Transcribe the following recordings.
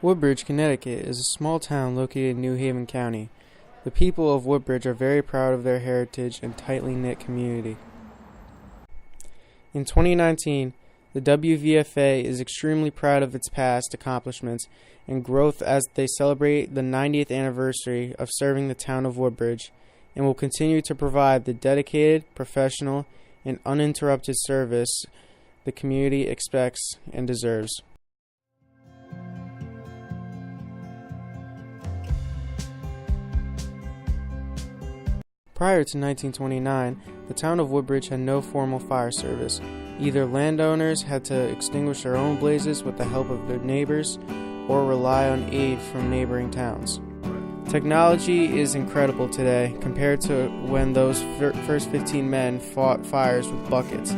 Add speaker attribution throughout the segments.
Speaker 1: Woodbridge, Connecticut is a small town located in New Haven County. The people of Woodbridge are very proud of their heritage and tightly knit community. In 2019, the WVFA is extremely proud of its past accomplishments and growth as they celebrate the 90th anniversary of serving the town of Woodbridge, and will continue to provide the dedicated, professional, and uninterrupted service the community expects and deserves. Prior to 1929, the town of Woodbridge had no formal fire service. Either landowners had to extinguish their own blazes with the help of their neighbors or rely on aid from neighboring towns. Technology is incredible today compared to when those first 15 men fought fires with buckets.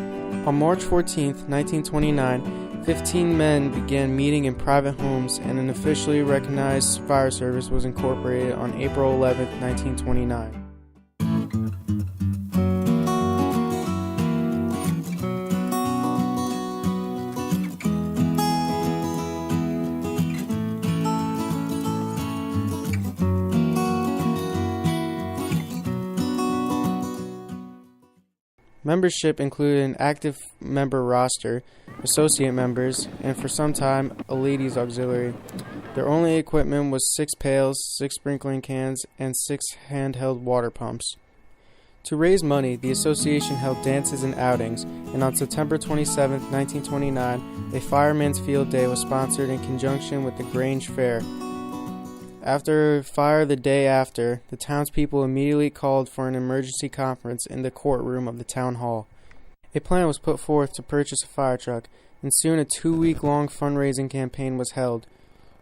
Speaker 1: On March 14, 1929, 15 men began meeting in private homes, and an officially recognized fire service was incorporated on April 11, 1929. Membership included an active member roster, associate members, and for some time, a ladies' auxiliary. Their only equipment was 6 pails, 6 sprinkling cans, and 6 handheld water pumps. To raise money, the association held dances and outings, and on September 27, 1929, a Fireman's Field Day was sponsored in conjunction with the Grange Fair. After a fire the day after, the townspeople immediately called for an emergency conference in the courtroom of the town hall. A plan was put forth to purchase a fire truck, and soon a 2-week-long fundraising campaign was held.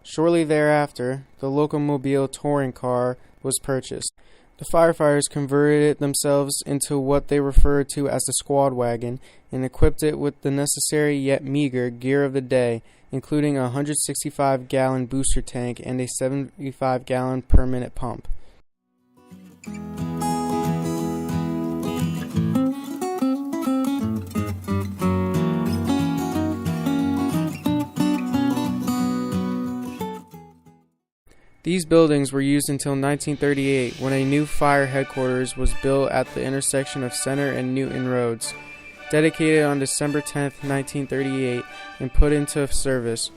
Speaker 1: Shortly thereafter, the Locomobile touring car was purchased. The firefighters converted themselves into what they referred to as the squad wagon and equipped it with the necessary yet meager gear of the day, including a 165-gallon booster tank and a 75-gallon per minute pump. These buildings were used until 1938, when a new fire headquarters was built at the intersection of Center and Newton Roads. Dedicated on December 10, 1938, and put into service.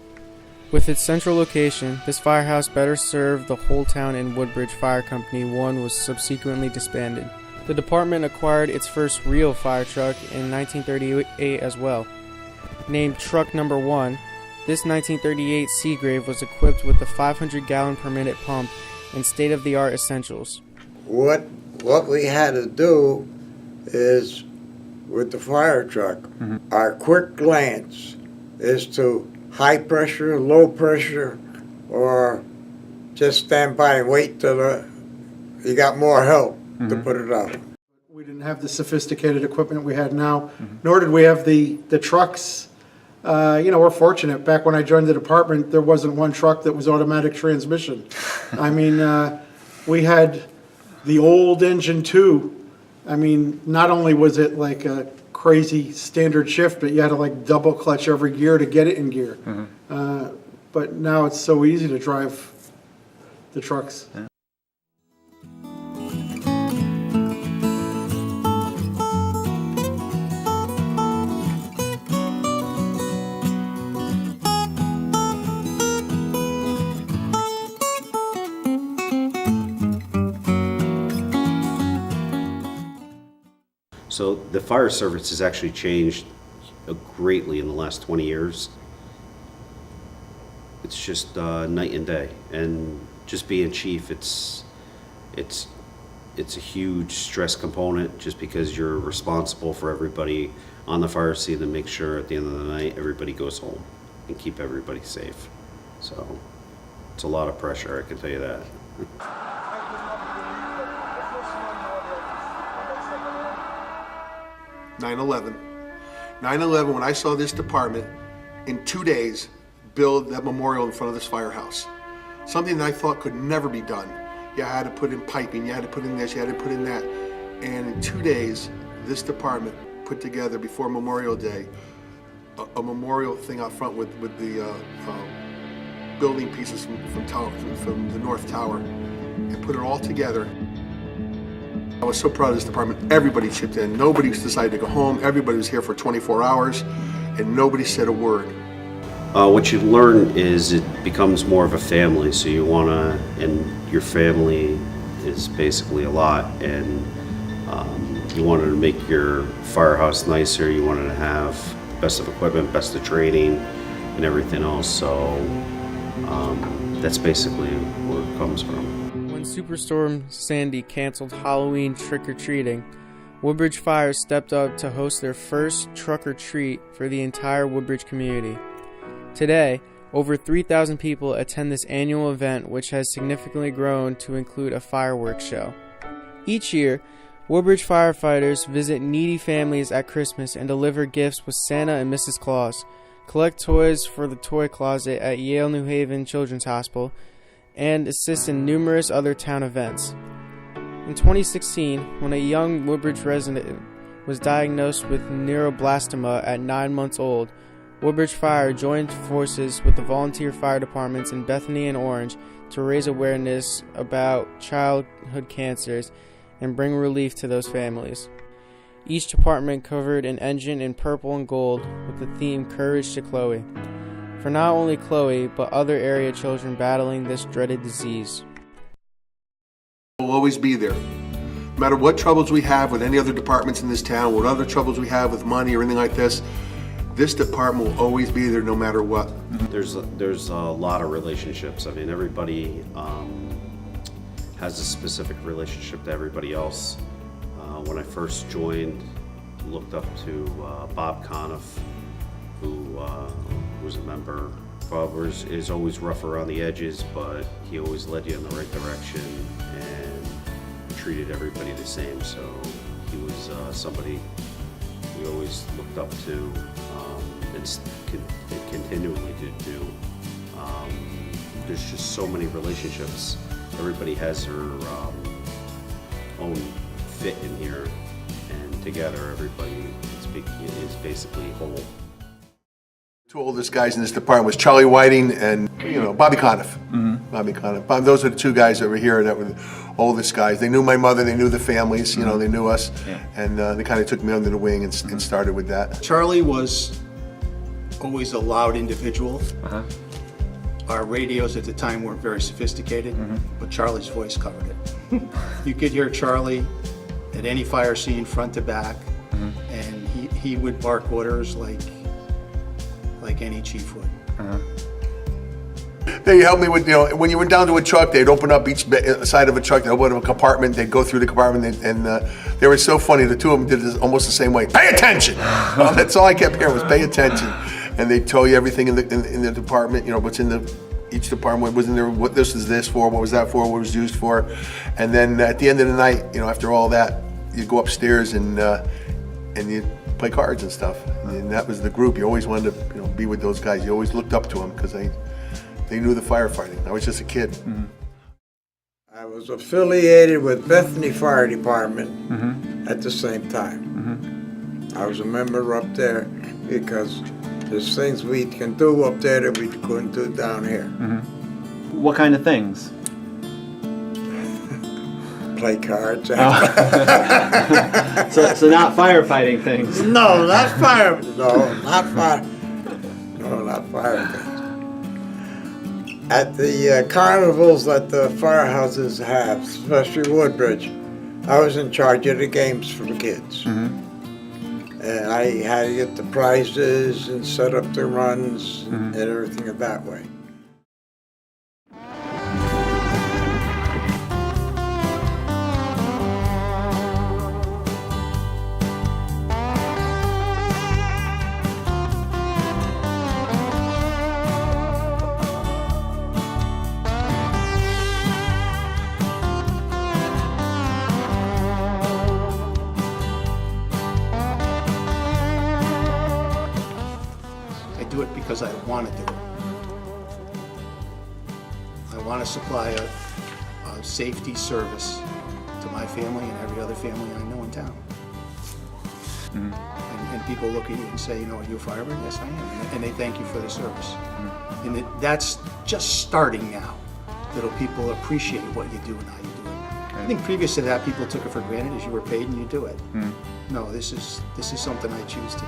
Speaker 1: With its central location, this firehouse better served the whole town, and Woodbridge Fire Company 1 was subsequently disbanded. The department acquired its first real fire truck in 1938 as well. Named Truck Number 1, this 1938 Seagrave was equipped with a 500-gallon per minute pump and state-of-the-art essentials.
Speaker 2: What we had to do is, with the fire truck, our quick glance is to high pressure, low pressure, or just stand by and wait till you got more help to put it out.
Speaker 3: We didn't have the sophisticated equipment we had now, nor did we have the trucks. We're fortunate. Back when I joined the department, there wasn't one truck that was automatic transmission. I mean, we had the old engine too. I mean, not only was it like a crazy standard shift, but you had to like double clutch every gear to get it in gear. But now it's so easy to drive the trucks. Yeah.
Speaker 4: So the fire service has actually changed greatly in the last 20 years. It's just night and day. And just being chief, it's a huge stress component, just because you're responsible for everybody on the fire scene to make sure at the end of the night everybody goes home and keep everybody safe. So it's a lot of pressure, I can tell you that.
Speaker 5: 9/11. 9/11, when I saw this department in 2 days build that memorial in front of this firehouse. Something that I thought could never be done. You had to put in piping, you had to put in this, you had to put in that. And in 2 days, this department put together, before Memorial Day, a memorial thing out front with the building pieces from the North Tower and put it all together. I was so proud of this department. Everybody chipped in. Nobody decided to go home. Everybody was here for 24 hours, and nobody said a word.
Speaker 4: What you learn is it becomes more of a family, so you want to, and your family is basically a lot, and you wanted to make your firehouse nicer, you wanted to have best of equipment, best of training, and everything else, so that's basically where it comes from.
Speaker 1: When Superstorm Sandy canceled Halloween trick-or-treating, Woodbridge Fire stepped up to host their first truck-or-treat for the entire Woodbridge community. Today, over 3,000 people attend this annual event, which has significantly grown to include a fireworks show. Each year, Woodbridge firefighters visit needy families at Christmas and deliver gifts with Santa and Mrs. Claus, collect toys for the toy closet at Yale New Haven Children's Hospital, and assist in numerous other town events. In 2016, when a young Woodbridge resident was diagnosed with neuroblastoma at 9 months old, Woodbridge Fire joined forces with the volunteer fire departments in Bethany and Orange to raise awareness about childhood cancers and bring relief to those families. Each department covered an engine in purple and gold with the theme Courage to Chloe, for not only Chloe, but other area children battling this dreaded disease.
Speaker 5: We'll always be there. No matter what troubles we have with any other departments in this town, what other troubles we have with money or anything like this department will always be there no matter what.
Speaker 4: There's a lot of relationships. I mean, everybody has a specific relationship to everybody else. When I first joined, looked up to Bob Conniff, who was a member. Bob is always rough around the edges, but he always led you in the right direction and treated everybody the same. So he was somebody we always looked up to and continually do. There's just so many relationships. Everybody has their own fit in here, and together everybody is basically whole.
Speaker 5: Two oldest guys in this department was Charlie Whiting and Bobby Conniff. Bobby Conniff. Those are the two guys that were here that were the oldest guys. They knew my mother, they knew the families, they knew us, and they kind of took me under the wing and started with that.
Speaker 6: Charlie was always a loud individual. Our radios at the time weren't very sophisticated, but Charlie's voice covered it. You could hear Charlie at any fire scene, front to back, and he would bark orders like any chief would.
Speaker 5: They helped me with, when you went down to a truck, they'd open up each side of a truck, they'd open up a compartment, they'd go through the compartment, and they were so funny. The two of them did this almost the same way. Pay attention! That's all I kept hearing was pay attention. And they'd tell you everything in the department, what's in each department, what was in there, what this is this for, what was that for, what was used for. And then at the end of the night, after all that, you'd go upstairs and you'd play cards and stuff. And that was the group. You always wanted to be with those guys. You always looked up to them because they knew the firefighting. I was just a kid.
Speaker 2: I was affiliated with Bethany Fire Department at the same time. I was a member up there because there's things we can do up there that we couldn't do down here.
Speaker 7: What kind of things?
Speaker 2: Play cards.
Speaker 7: So not firefighting things.
Speaker 2: No, not fire. No, not fire. No, not fire things. At the carnivals that the firehouses have, especially Woodbridge, I was in charge of the games for the kids. And I had to get the prizes and set up the runs and everything that way.
Speaker 6: Do it because I want to do it. I want to supply a safety service to my family and every other family I know in town. and people look at you and say, are you a fireman? Yes, I am. And they thank you for the service. And that's just starting now. That'll people appreciate what you do and how you do it. I think previous to that, people took it for granted as you were paid and you do it. No, this is something I choose to do.